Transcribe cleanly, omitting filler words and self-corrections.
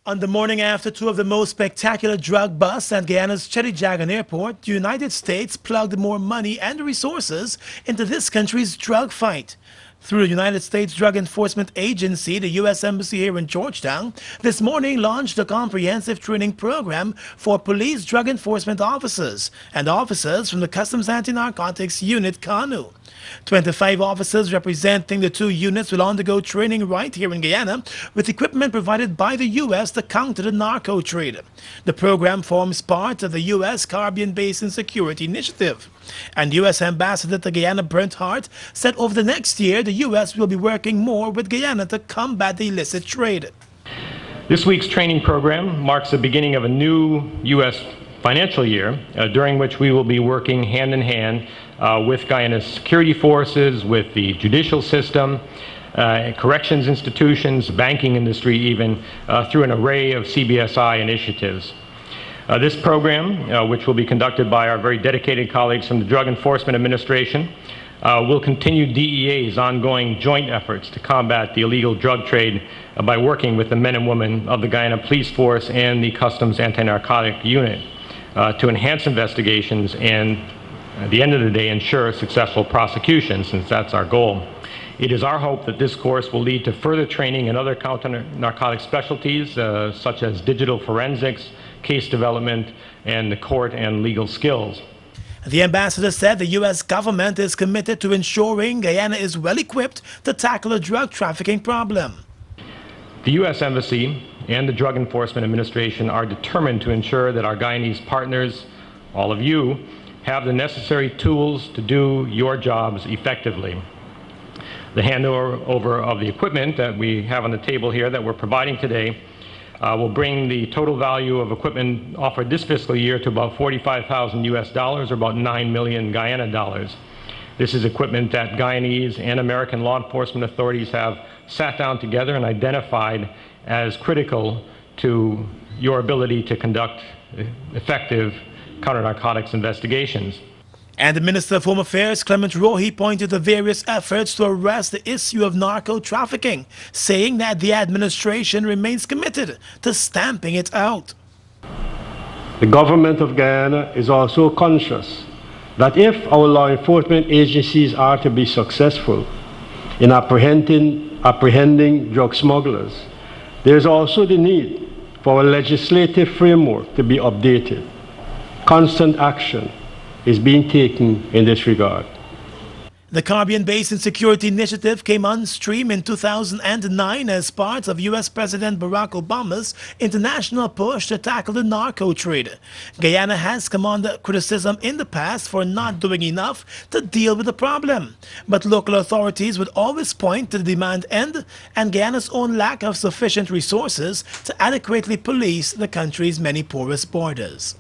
On the morning after two of the most spectacular drug busts at Guyana's Chedijagan Airport, the United States plugged more money and resources into this country's drug fight. Through the United States Drug Enforcement Agency, the U.S. Embassy here in Georgetown this morning launched a comprehensive training program for police drug enforcement officers and officers from the Customs Anti-Narcotics Unit, CANU. 25 officers representing the two units will undergo training right here in Guyana with equipment provided by the U.S. to counter the narco trade. The program forms part of the U.S. Caribbean Basin Security Initiative. And U.S. Ambassador to Guyana Brent Hart said over the next year the U.S. will be working more with Guyana to combat the illicit trade. This week's training program marks the beginning of a new U.S. financial year during which we will be working hand in hand with Guyana's security forces, with the judicial system, corrections institutions, banking industry even, through an array of CBSI initiatives. This program, which will be conducted by our very dedicated colleagues from the Drug Enforcement Administration, will continue DEA's ongoing joint efforts to combat the illegal drug trade by working with the men and women of the Guyana Police Force and the Customs Anti-Narcotic Unit to enhance investigations and, at the end of the day, ensure successful prosecution, since that's our goal. It is our hope that this course will lead to further training in other counter-narcotic specialties, such as digital forensics, case development, and the court and legal skills. The ambassador said the U.S. government is committed to ensuring Guyana is well equipped to tackle the drug trafficking problem. The U.S. Embassy and the Drug Enforcement Administration are determined to ensure that our Guyanese partners, all of you, have the necessary tools to do your jobs effectively. The handover of the equipment that we have on the table here that we're providing today will bring the total value of equipment offered this fiscal year to about $45,000 US, or about 9 million Guyana dollars. This is equipment that Guyanese and American law enforcement authorities have sat down together and identified as critical to your ability to conduct effective counter-narcotics investigations. And the Minister of Home Affairs, Clement Rohi, pointed to various efforts to arrest the issue of narco-trafficking, saying that the administration remains committed to stamping it out. The government of Guyana is also conscious that if our law enforcement agencies are to be successful in apprehending drug smugglers, there is also the need for our legislative framework to be updated. Constant action is being taken in this regard. The Caribbean Basin Security Initiative came on stream in 2009 as part of U.S. President Barack Obama's international push to tackle the narco trade. Guyana has come under criticism in the past for not doing enough to deal with the problem. But local authorities would always point to the demand end and Guyana's own lack of sufficient resources to adequately police the country's many porous borders.